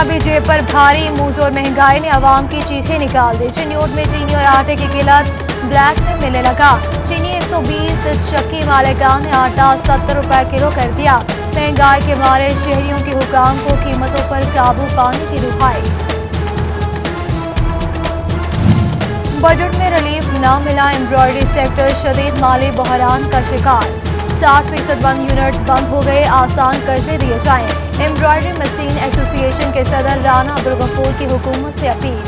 भी जेब पर भारी, मूंज और महंगाई ने आवाम की चीखें निकाल दी। चिन्योट में चीनी और आटे की किल्लत ब्लैक में मिलने लगा। चीनी 120, चक्की मालिकान ने आटा 70 रुपए किलो कर दिया। महंगाई के मारे शहरियों के हुकाम को कीमतों पर काबू पाने की दुहाई। बजट में रिलीफ न मिला, एम्ब्रॉयडरी सेक्टर शदीद माली बहरान का शिकार। 60% बंद यूनिट्स बंद हो गए, आसान कर्जे दिए जाएं। एम्ब्रॉयडरी मशीन एसोसिएशन के सदर राना अब्दुल गफूर की हुकूमत से अपील।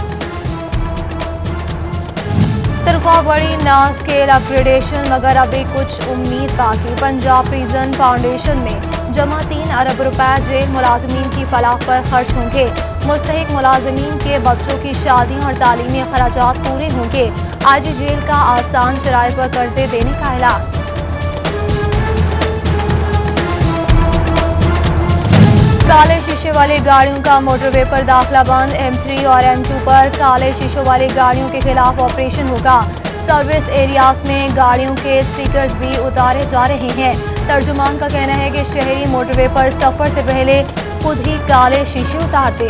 तनख्वाह बढ़ी, ना स्केल अपग्रेडेशन, मगर अभी कुछ उम्मीद बाकी। पंजाब प्रिजन फाउंडेशन में जमा 3 अरब रुपए जेल मुलाजमीन की फलाह पर खर्च होंगे। मुस्तहिक मुलाजमीन के बच्चों की शादियां और तालीमी खर्चात पूरे होंगे। आईजी जेल का आसान शराइत पर कर्जे देने का ऐलान। काले शीशे वाली गाड़ियों का मोटरवे पर दाखिला बंद। M3 और M2 पर काले शीशों वाली गाड़ियों के खिलाफ ऑपरेशन होगा। सर्विस एरियाज में गाड़ियों के स्टिकर्स भी उतारे जा रहे हैं। तर्जुमान का कहना है कि शहरी मोटरवे पर सफर से पहले खुद ही काले शीशे उतारते।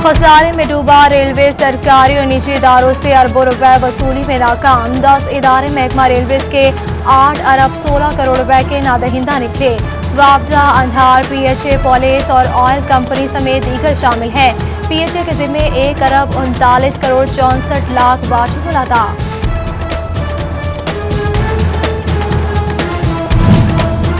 खसारे में डूबा रेलवे, सरकारी और निजी इदारों से अरबों रुपए वसूली में नाकाम। 10 इदारे महकमा रेलवे के 8 अरब 16 करोड़ रुपए के नादहिंदा निकले। वापडा, अंधार, PHA, पुलिस और ऑयल कंपनी समेत दीगर शामिल हैं। PHA के जिम्मे 1 अरब 39 करोड़ 64 लाख बाशी खुला था।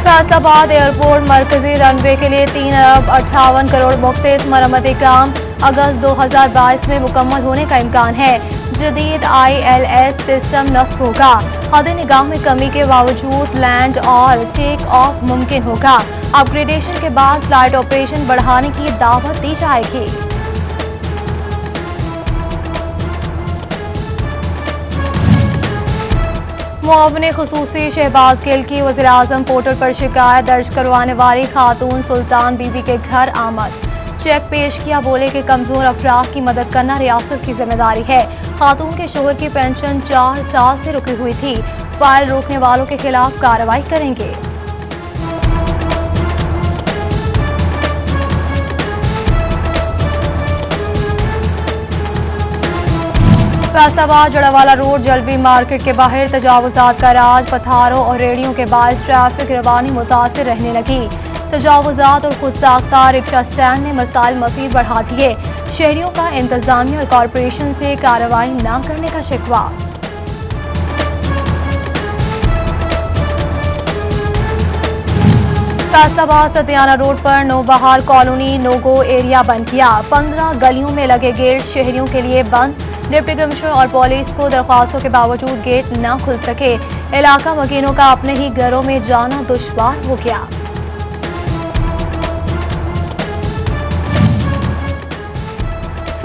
फैसलाबाद एयरपोर्ट मरकजी रनवे के लिए 3 अरब 58 करोड़ मुख्तलिफ मरम्मती काम अगस्त 2022 में मुकम्मल होने का इम्कान है। जदीद ILS सिस्टम नस्ब होगा। हद निगाह में कमी के बावजूद लैंड और टेक ऑफ मुमकिन होगा। अपग्रेडेशन के बाद फ्लाइट ऑपरेशन बढ़ाने की दावत दी जाएगी। मुआवने खुसूसी शहबाज गिल की वज़ीर-ए-आज़म पोर्टल पर शिकायत दर्ज करवाने वाली खातून सुल्तान बीबी के घर आमद। चेक पेश किया, बोले कि कमजोर अफराद की मदद करना रियासत की जिम्मेदारी है। खातून के शोहर की पेंशन 4 साल से रुकी हुई थी। फाइल रोकने वालों के खिलाफ कार्रवाई करेंगे। फैसलाबाद जड़ावाला रोड जलबी मार्केट के बाहर तजावुजात का राज, पत्थरों और रेडियों के बायस ट्रैफिक रवानी मुतासिर रहने लगी। तजावुजात और खुद साख्ता रिक्शा स्टैंड ने मसाइल मज़ीद बढ़ा दिए। शहरियों का इंतजामिया और कॉरपोरेशन से कार्रवाई न करने का शिकवा। फैसलाबाद सतियाना रोड पर नौबहार कॉलोनी नोगो एरिया बंद किया। 15 गलियों में लगे गेट शहरियों के लिए बंद। डिप्टी कमिश्नर और पुलिस को दरख्वास्तों के बावजूद गेट न खुल सके। इलाका मकीनों का अपने ही घरों में जाना दुश्वार हो गया।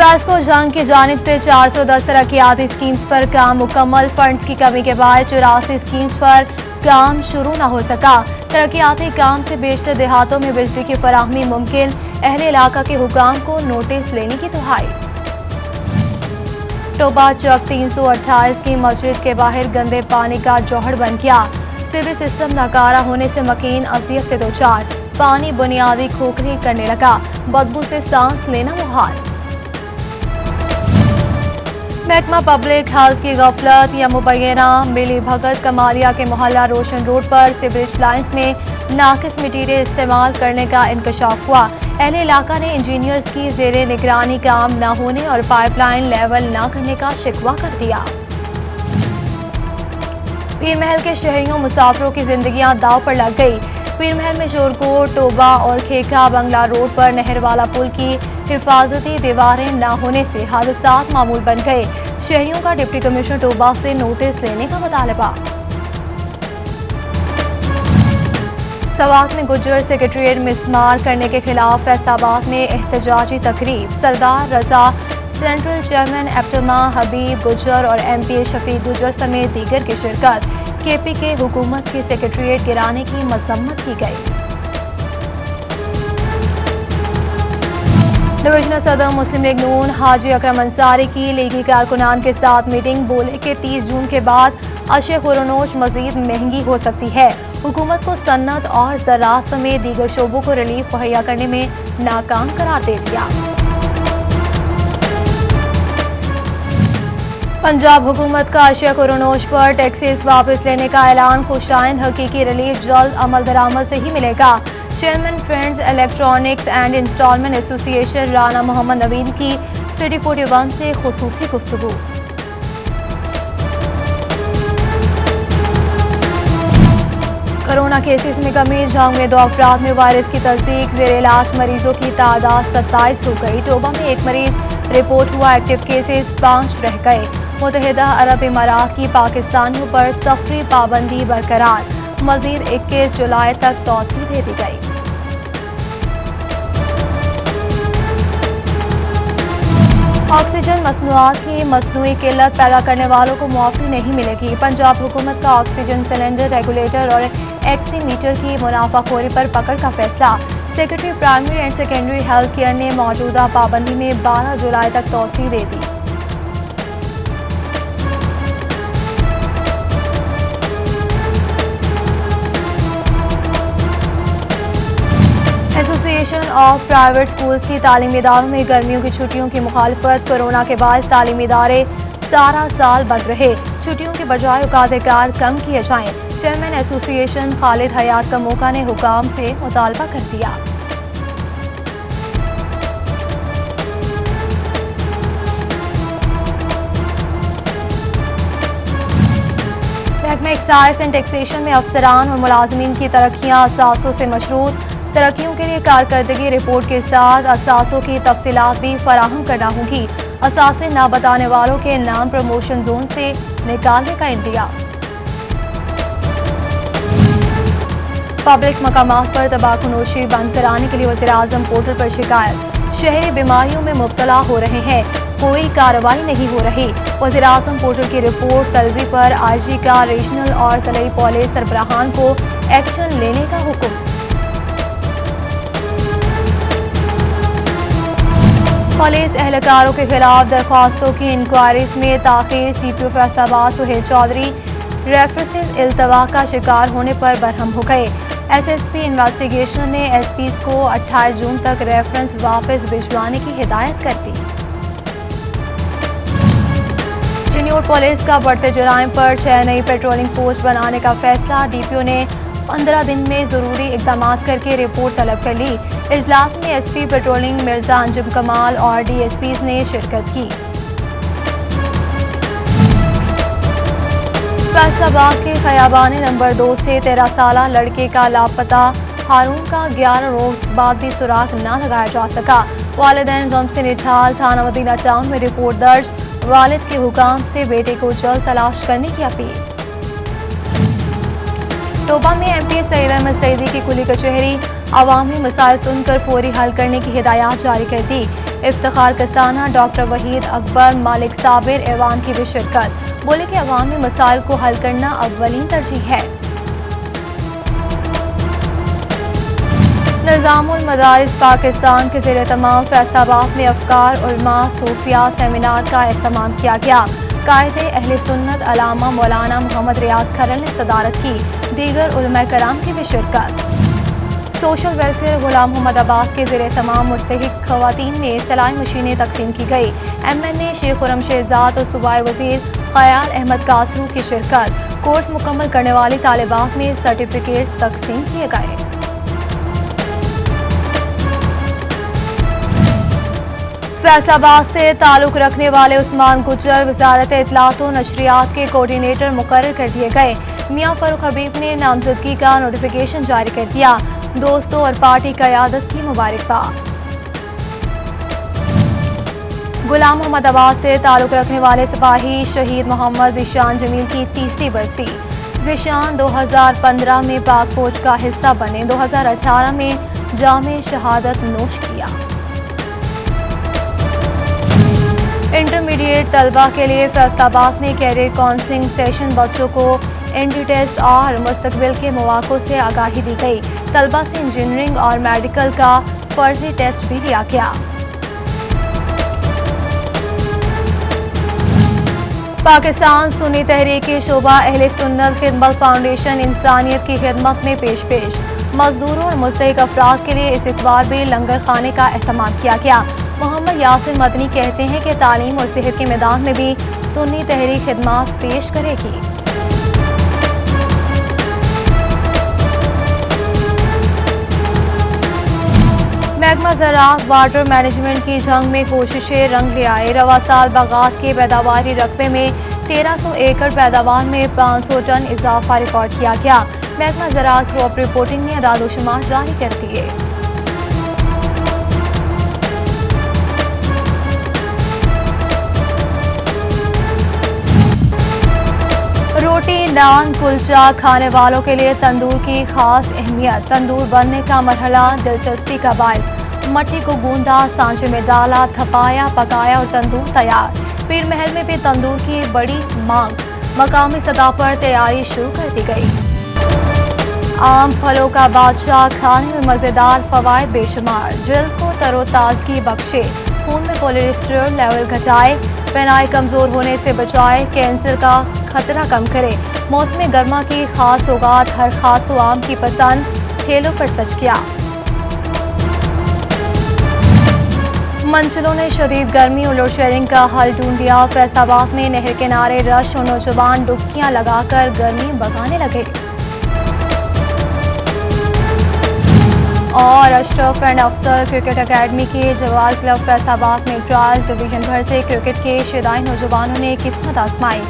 फैसलो जंग की जानिब से 410 तरक्याती स्कीम्स पर काम मुकम्मल। फंड्स की कमी के बाद 84 स्कीम्स पर काम शुरू न हो सका। तरक्याती काम से बेशतर देहातों में बिजली की फराहमी मुमकिन। अहले इलाका के हुकाम को नोटिस लेने की दुहाई। टोबा चौक 328 की मस्जिद के बाहर गंदे पानी का जौहर बन गया। सिविल सिस्टम नाकारा होने से मकीन अजियत से दो चार। पानी बुनियादी खोखली करने लगा। बदबू से सांस लेना मुहाल। महकमा पब्लिक हेल्थ की गफलत या मुबैना मिली भगत। कमालिया के मोहल्ला रोशन रोड पर सीवरेज लाइन्स में नाकिस मटीरियल इस्तेमाल करने का इंकशाफ हुआ। अहले इलाका ने इंजीनियर्स की जेरे निगरानी काम न होने और पाइपलाइन लेवल न करने का शिकवा कर दिया। पीरमहल के शहरियों मुसाफिरों की जिंदगियां दाव पर लग गई। पीरमहल में शोरकोट, टोबा और खेखा बंगला रोड पर नहर वाला पुल की हिफाजती दीवारें न होने से हादसात मामूल बन गए। शहरियों का डिप्टी कमिश्नर टोबा से नोटिस लेने का मुतालबा। सवात में गुज्जर सेक्रेटरीट मिसमार करने के खिलाफ फैसलाबाद में एहतजाजी तकरीब। सरदार रजा, सेंट्रल चेयरमैन एप्टमा हबीब गुज्जर और MP शफीक गुज्जर समेत दीगर की शिरकत। KP के हुकूमत की सेक्रेटरीट गिराने की मजम्मत की गई। डिविजनल सदर मुस्लिम लीग नून हाजी अकरम अंसारी की लीगी कारकुनान के साथ मीटिंग। बोले कि 30 जून के बाद اشیاء خوراک مزید مہنگی ہو سکتی ہے۔ حکومت کو صنعت اور زراعت سمیت دیگر شعبوں کو ریلیف مہیا کرنے میں ناکام قرار دے دیا۔ پنجاب حکومت کا اشیاء خوراک پر ٹیکسز واپس لینے کا اعلان، خوشائند حقیقی ریلیف جلد عمل درآمد سے ہی ملے گا۔ Chairman friends electronics and installment association Rana محمد نوید کی سٹی 41 سے خصوصی گفتگو۔ کورونا کیسز میں کمی، جھانگ میں 2 افراد میں وائرس کی تصدیق، زیر علاج مریضوں کی تعداد 27 ہو گئی۔ ٹوبا میں 1 مریض رپورٹ ہوا، ایکٹیو کیسز 5 رہ گئے۔ متحدہ عرب امارات کی پاکستانیوں پر سفری پابندی برقرار، مزید 21 جولائی تک توسیع دے دی گئی۔ آکسیجن مصنوعات کی مصنوعی قلت پیدا کرنے والوں کو معافی نہیں ملے گی۔ پنجاب حکومت کا آکسیجن سلنڈر ریگولیٹر اور ایکسی میٹر کی منافع خوری پر پکڑ کا فیصلہ۔ Secretary primary and secondary health care نے موجودہ پابندی میں 12 جولائی تک توسیع دے دی۔ ایسوسی ایشن آف پرائیویٹ اسکولز کی تعلیمی اداروں میں گرمیوں کی چھٹیوں کی مخالفت، کورونا کے باعث تعلیمی ادارے سارا سال بند رہے، چھٹیوں کے بجائے اوقات کار کم کیے جائیں۔ چیئرمین ایسوسی ایشن خالد حیات کا موقع نے حکام سے مطالبہ کر دیا۔ محکمہ ایکسائز اینڈ ٹیکسیشن میں افسران اور ملازمین کی ترقیاں اثاثوں سے مشروط، ترقیوں کے لیے کارکردگی رپورٹ کے ساتھ اثاثوں کی تفصیلات بھی فراہم کرنا ہوگی۔ اثاثے نہ بتانے والوں کے نام پروموشن زون سے نکالنے کا انتیا۔ پبلک مقامات پر تمباکو نوشی بند کرانے کے لیے وزیراعظم پورٹل پر شکایت، شہری بیماریوں میں مبتلا ہو رہے ہیں، کوئی کارروائی نہیں ہو رہی۔ وزیراعظم پورٹل کی رپورٹ طلبی پر آئی جی کا ریجنل اور ضلعی پولیس سربراہان کو ایکشن لینے کا حکم۔ پولیس اہلکاروں کے خلاف درخواستوں کی انکوائریز میں تاخیر، سی پی او فیصل آباد سہیل چودھری ریفرنسز التوا کا شکار ہونے پر برہم ہو گئے۔ ایس ایس پی انویسٹیگیشن نے ایس پیز کو 28 جون تک ریفرنس واپس بھجوانے کی ہدایت کر دی۔ چنیوٹ پولیس کا بڑھتے جرائم پر 6 نئی پیٹرولنگ پوسٹ بنانے کا فیصلہ، ڈی پی او نے 15 دن میں ضروری اقدامات کر کے رپورٹ طلب کر لی۔ اجلاس میں ایس پی پیٹرولنگ مرزا انجم کمال اور ڈی ایس پیز نے شرکت کی۔ فیصل آباد کے خیابان نمبر 2 سے 13 سالہ لڑکے کا لاپتہ ہارون کا 11 روز بعد بھی سراغ نہ لگایا جا سکا۔ والدین غم سے نڈھال، تھانہ مدینہ ٹاؤن میں رپورٹ درج، والد کے حکام سے بیٹے کو جلد تلاش کرنے کی اپیل۔ ٹوبا میں ایم پی سعید احمد سعیدی کی کلی کچہری، عوامی مسائل سن کر فوری حل کرنے کی ہدایات جاری کر دی۔ افتخار کسانہ ڈاکٹر وحید اکبر، مالک صابر ایوان کی بھی شرکت، بولے کہ عوامی مسائل کو حل کرنا اولین ترجیح ہے۔ نظام المدارس پاکستان کے زیر اہتمام فیصل آباد میں افکار علماء صوفیاء سیمینار کا اہتمام کیا گیا۔ قائد اہل سنت علامہ مولانا محمد ریاض کھرل نے صدارت کی، دیگر علماء کرام کی بھی شرکت۔ سوشل ویلفیئر غلام محمد عباس کے زیر اہتمام مستحق خواتین میں سلائی مشینیں تقسیم کی گئی۔ ایم این اے شیخ خرم شہزاد اور صوبائی وزیر خیال احمد کاسرو کی شرکت، کورس مکمل کرنے والی طالبات میں سرٹیفکیٹس تقسیم کیے گئے۔ فیصل آباد سے تعلق رکھنے والے عثمان گجر وزارت اطلاعات و نشریات کے کوارڈینیٹر مقرر کر دیے گئے۔ میاں فاروق حبیب نے نامزدگی کا نوٹیفیکیشن جاری کر دیا، دوستوں اور پارٹی قیادت کی مبارکباد۔ غلام محمد عباس سے تعلق رکھنے والے سپاہی شہید محمد ذیشان جمیل کی 30ویں برسی۔ ذیشان 2015 میں پاک فوج کا حصہ بنے، 2018 میں جام شہادت نوش کیا۔ انٹرمیڈیٹ طلبہ کے لیے فیصل آباد میں کیریئر کاؤنسلنگ سیشن، بچوں کو انٹری ٹیسٹ اور مستقبل کے مواقع سے آگاہی دی گئی۔ طلبہ سے انجینئرنگ اور میڈیکل کا فرضی ٹیسٹ بھی لیا گیا۔ पाकिस्तान सुन्नी तहरीक की शोबा अहले सुन्नत खिदमत फाउंडेशन इंसानियत की खिदमत में पेश मजदूरों और मुस्तहिक अफराद के लिए इस इतवार भी लंगर खाने का एहतमाम किया गया। मोहम्मद यासिर मदनी कहते हैं कि तालीम और सेहत के मैदान में भी सुन्नी तहरीक खिदमत पेश करेगी। महकमा ज़राअत वाटर मैनेजमेंट की जंग में कोशिशें रंग ले आए। रवा साल बागात के पैदावारी रकबे में 1300 एकड़ पैदावार में 500 टन इजाफा रिकॉर्ड किया गया। महकमा ज़राअत क्रॉप रिपोर्टिंग ने अदाद-ओ-शुमार जारी कर दिए। रोटी, नान, कुलचा खाने वालों के लिए तंदूर की खास अहमियत। तंदूर बनने का मरहला दिलचस्पी का बायस। मट्टी को गूंदा, सांचे में डाला, थपाया, पकाया और तंदूर तैयार। पीर महल में भी तंदूर की बड़ी मांग। मकामी सतह पर तैयारी शुरू कर दी गई। आम फलों का बादशाह, खाने में मजेदार, फवायद बेशुमार। जल्द को तरोताजगी बख्शे, खून में कोलेस्ट्रॉल लेवल घटाए, पेनाई कमजोर होने से बचाए, कैंसर का खतरा कम करे। मौसम गर्मा की खास सौगात, हर खास आम की पसंद, ठेलों पर सज गया। मंचलों ने शदीद गर्मी और लोड शेडिंग का हल ढूंढ लिया। फैसलाबाद में नहर किनारे रश और नौजवान डुबकियां लगाकर गर्मी भगाने लगे। और अशरफ एंड अफसर क्रिकेट एकेडमी के जवाल क्लब फैसलाबाद में ट्रायल डिवीजन भर से क्रिकेट के शिदाई नौजवानों ने किस्मत आजमाई।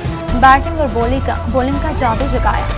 बैटिंग और बॉलिंग का जादू जगाया।